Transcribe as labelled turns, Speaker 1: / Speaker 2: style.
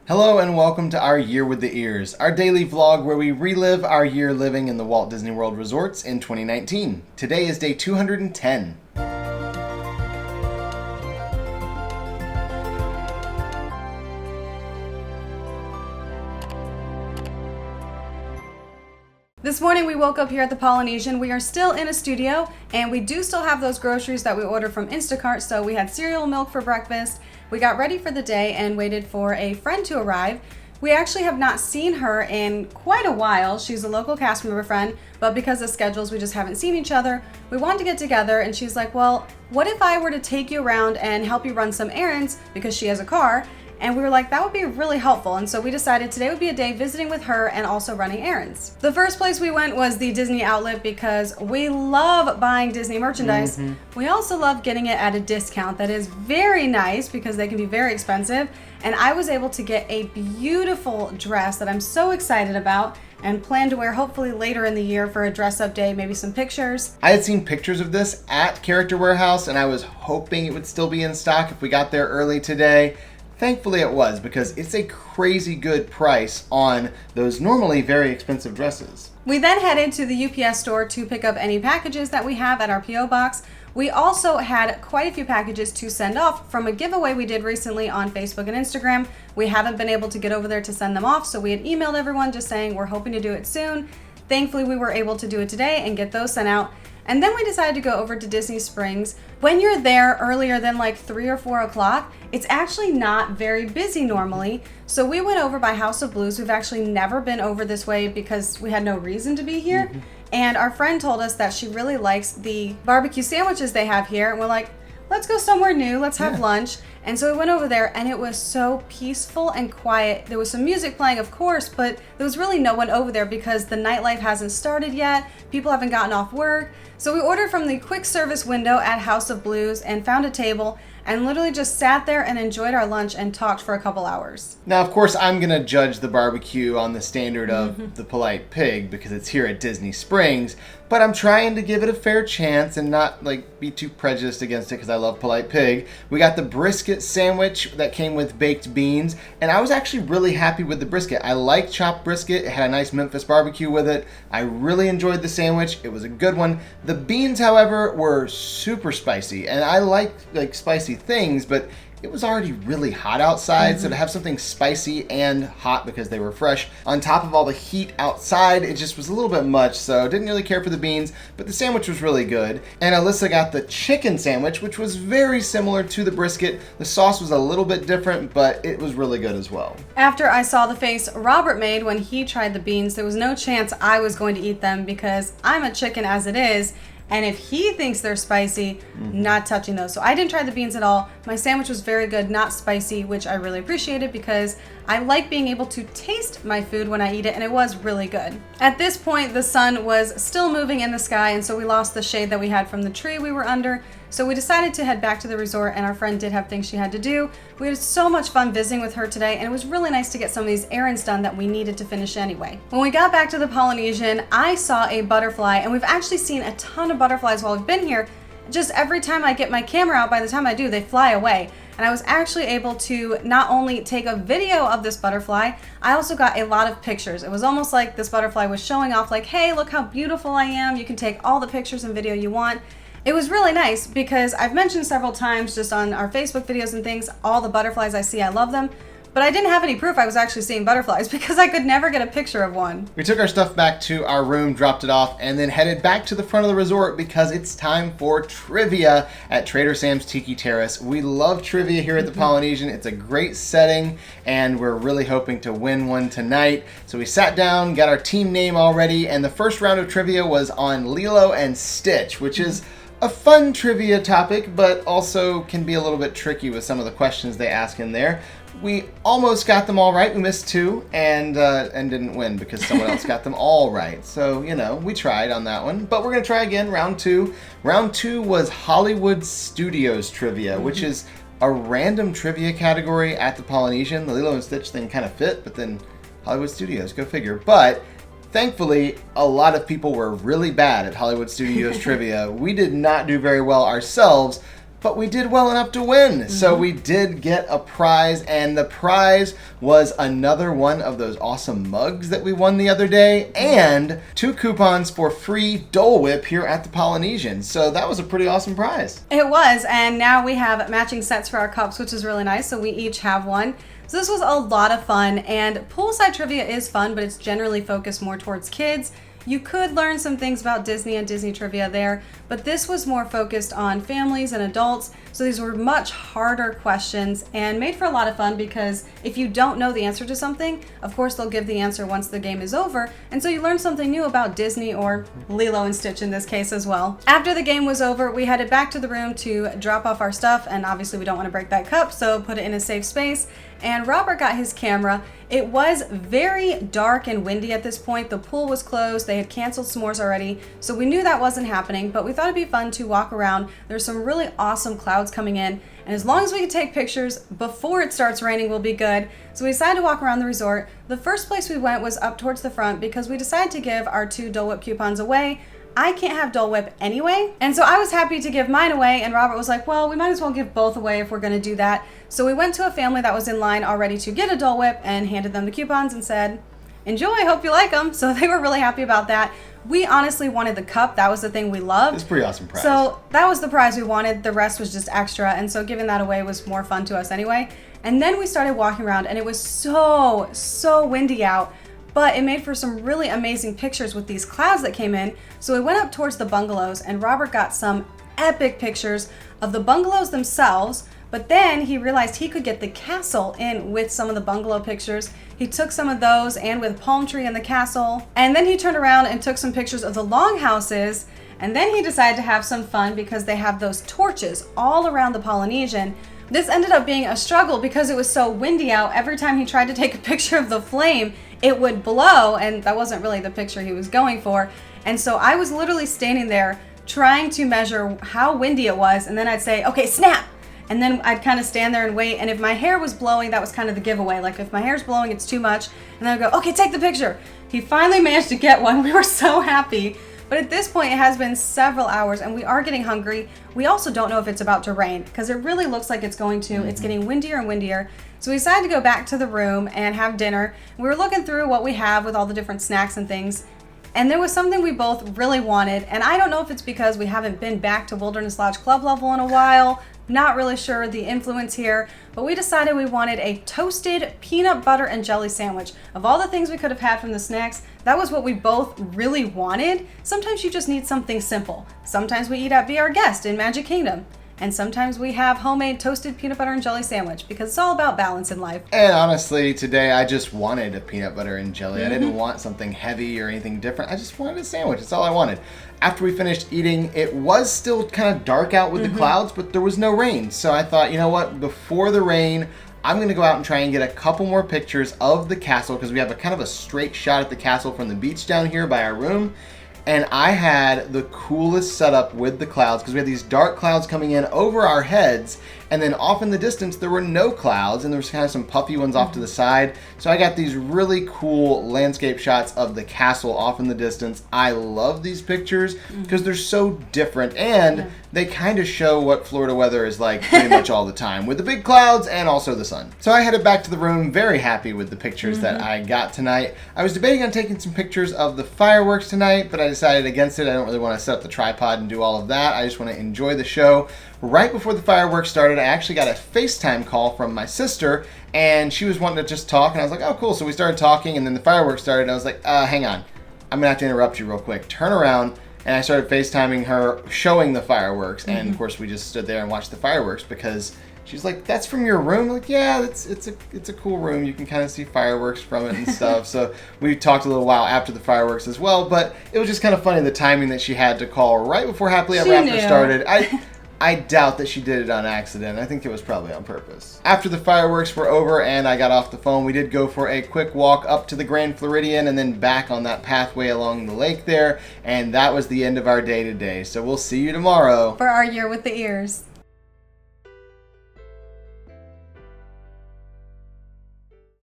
Speaker 1: Hello and welcome to our Year with the Ears, our daily vlog where we relive our year living in the Walt Disney World resorts in 2019. Today is day 210.
Speaker 2: This morning we woke up here at the Polynesian. We are still in a studio and we do still have those groceries that we ordered from Instacart. So we had cereal milk for breakfast. We got ready for the day and waited for a friend to arrive. We actually have not seen her in quite a while. She's a local cast member friend, but because of schedules, we just haven't seen each other. We wanted to get together and she's like, well, what if I were to take you around and help you run some errands because she has a car? And we were like, that would be really helpful. And so we decided today would be a day visiting with her and also running errands. The first place we went was the Disney outlet because we love buying Disney merchandise. We also love getting it at a discount that is very nice because they can be very expensive. And I was able to get a beautiful dress that I'm so excited about and plan to wear hopefully later in the year for a dress up day, maybe some pictures.
Speaker 1: I had seen pictures of this at Character Warehouse and I was hoping it would still be in stock if we got there early today. Thankfully it was, because it's a crazy good price on those normally very expensive dresses.
Speaker 2: We then headed to the UPS store to pick up any packages that we have at our P.O. box. We also had quite a few packages to send off from a giveaway we did recently on Facebook and Instagram. We haven't been able to get over there to send them off, so we had emailed everyone just saying we're hoping to do it soon. Thankfully, we were able to do it today and get those sent out. And then we decided to go over to Disney Springs. When you're there earlier than like 3 or 4 o'clock, it's actually not very busy normally. So we went over by House of Blues. We've actually never been over this way because we had no reason to be here. And our friend told us that she really likes the barbecue sandwiches they have here. And we're like, let's go somewhere new. Let's have lunch. And so we went over there and it was so peaceful and quiet. There was some music playing, of course, but there was really no one over there because the nightlife hasn't started yet. People haven't gotten off work. So we ordered from the quick service window at House of Blues and found a table and literally just sat there and enjoyed our lunch and talked for a couple hours.
Speaker 1: Now, of course, I'm going to judge the barbecue on the standard of the Polite Pig because it's here at Disney Springs, but I'm trying to give it a fair chance and not be too prejudiced against it because I love Polite Pig. We got the brisket sandwich that came with baked beans, and I was actually really happy with the brisket. I like chopped brisket. It had a nice Memphis barbecue with it. I really enjoyed the sandwich. It was a good one. The beans, however, were super spicy, and I like spicy things, but it was already really hot outside, so to have something spicy and hot because they were fresh on top of all the heat outside, it just was a little bit much, so didn't really care for the beans, but the sandwich was really good. And Alyssa got the chicken sandwich, which was very similar to the brisket. The sauce was a little bit different, but it was really good as well.
Speaker 2: After I saw the face Robert made when he tried the beans, there was no chance I was going to eat them because I'm a chicken as it is. And if he thinks they're spicy, not touching those. So I didn't try the beans at all. My sandwich was very good, not spicy, which I really appreciated because I like being able to taste my food when I eat it, and it was really good. At this point, the sun was still moving in the sky, and so we lost the shade that we had from the tree we were under. So we decided to head back to the resort, and our friend did have things she had to do. We had so much fun visiting with her today, and it was really nice to get some of these errands done that we needed to finish anyway. When we got back to the Polynesian, I saw a butterfly, and we've actually seen a ton of butterflies while we've been here. Just every time I get my camera out, by the time I do, they fly away. And I was actually able to not only take a video of this butterfly, I also got a lot of pictures. It was almost like this butterfly was showing off like, hey, look how beautiful I am. You can take all the pictures and video you want. It was really nice because I've mentioned several times just on our Facebook videos and things, all the butterflies I see, I love them. But I didn't have any proof I was actually seeing butterflies because I could never get a picture of one.
Speaker 1: We took our stuff back to our room, dropped it off, and then headed back to the front of the resort because it's time for trivia at Trader Sam's Tiki Terrace. We love trivia here at the Polynesian. It's a great setting, and we're really hoping to win one tonight. So we sat down, got our team name already, and the first round of trivia was on Lilo and Stitch, which is a fun trivia topic, but also can be a little bit tricky with some of the questions they ask in there. We almost got them all right. We missed 2 and didn't win because someone else got them all right. So, we tried on that one. But we're going to try again, round 2. Round 2 was Hollywood Studios trivia, which is a random trivia category at the Polynesian. The Lilo and Stitch thing kind of fit, but then Hollywood Studios, go figure. But thankfully, a lot of people were really bad at Hollywood Studios trivia. We did not do very well ourselves, but we did well enough to win. So we did get a prize, and the prize was another one of those awesome mugs that we won the other day, and 2 coupons for free Dole Whip here at the Polynesian. So that was a pretty awesome prize.
Speaker 2: It was, and now we have matching sets for our cups, which is really nice. So we each have one. So this was a lot of fun, and poolside trivia is fun, but it's generally focused more towards kids. You could learn some things about Disney and Disney trivia there, but this was more focused on families and adults. So these were much harder questions and made for a lot of fun, because if you don't know the answer to something, of course they'll give the answer once the game is over. And so you learn something new about Disney, or Lilo and Stitch in this case as well. After the game was over, we headed back to the room to drop off our stuff, and obviously we don't want to break that cup, so put it in a safe space. And Robert got his camera. It was very dark and windy at this point. The pool was closed. They had canceled s'mores already, so we knew that wasn't happening, but we thought it'd be fun to walk around. There's some really awesome clouds coming in, and as long as we can take pictures before it starts raining, we'll be good. So we decided to walk around the resort. The first place we went was up towards the front, because we decided to give our 2 Dole Whip coupons away. I can't have Dole Whip anyway, and so I was happy to give mine away, and Robert was like, well, we might as well give both away if we're going to do that. So we went to a family that was in line already to get a Dole Whip and handed them the coupons and said, enjoy, hope you like them. So they were really happy about that. We honestly wanted the cup. That was the thing we loved.
Speaker 1: It's a pretty awesome prize.
Speaker 2: So that was the prize we wanted. The rest was just extra, and so giving that away was more fun to us anyway. And then we started walking around, and it was so windy out, but it made for some really amazing pictures with these clouds that came in. So we went up towards the bungalows, and Robert got some epic pictures of the bungalows themselves, but then he realized he could get the castle in with some of the bungalow pictures. He took some of those, and with palm tree in the castle. And then he turned around and took some pictures of the longhouses. And then he decided to have some fun, because they have those torches all around the Polynesian. This ended up being a struggle because it was so windy out. Every time he tried to take a picture of the flame, it would blow, and that wasn't really the picture he was going for. And so I was literally standing there trying to measure how windy it was, and then I'd say, okay, snap! And then I'd kind of stand there and wait, and if my hair was blowing, that was kind of the giveaway. Like, if my hair's blowing, it's too much. And then I'd go, okay, take the picture. He finally managed to get one. We were so happy. But at this point, it has been several hours, and we are getting hungry. We also don't know if it's about to rain, because it really looks like it's going to. It's getting windier and windier. So we decided to go back to the room and have dinner. We were looking through what we have with all the different snacks and things, and there was something we both really wanted. And I don't know if it's because we haven't been back to Wilderness Lodge Club level in a while. Not really sure the influence here, but we decided we wanted a toasted peanut butter and jelly sandwich. Of all the things we could have had from the snacks, that was what we both really wanted. Sometimes you just need something simple. Sometimes we eat at Be Our Guest in Magic Kingdom. And sometimes we have homemade toasted peanut butter and jelly sandwich, because it's all about balance in life.
Speaker 1: And honestly, today I just wanted a peanut butter and jelly. I didn't want something heavy or anything different. I just wanted a sandwich. That's all I wanted. After we finished eating, it was still kind of dark out with the clouds, but there was no rain. So I thought, you know what? Before the rain, I'm going to go out and try and get a couple more pictures of the castle, because we have a kind of a straight shot at the castle from the beach down here by our room. And I had the coolest setup with the clouds, because we had these dark clouds coming in over our heads, and then off in the distance there were no clouds, and there was kind of some puffy ones off to the side. So I got these really cool landscape shots of the castle off in the distance. I love these pictures because they're so different, and they kind of show what Florida weather is like pretty much all the time, with the big clouds and also the sun. So I headed back to the room very happy with the pictures that I got tonight. I was debating on taking some pictures of the fireworks tonight, but I decided against it. I don't really want to set up the tripod and do all of that. I just want to enjoy the show. Right before the fireworks started, I actually got a FaceTime call from my sister, and she was wanting to just talk, and I was like, oh, cool. So we started talking, and then the fireworks started, and I was like, hang on. I'm going to have to interrupt you real quick. Turn around. And I started FaceTiming her, showing the fireworks, and of course we just stood there and watched the fireworks, because she's like, that's from your room? I'm like, yeah, it's a cool room. You can kind of see fireworks from it and stuff. So we talked a little while after the fireworks as well, but it was just kind of funny, the timing that she had to call right before Happily Ever After started. I doubt that she did it on accident. I think it was probably on purpose. After the fireworks were over and I got off the phone, we did go for a quick walk up to the Grand Floridian and then back on that pathway along the lake there. And that was the end of our day today. So we'll see you tomorrow
Speaker 2: For our Year with the Ears.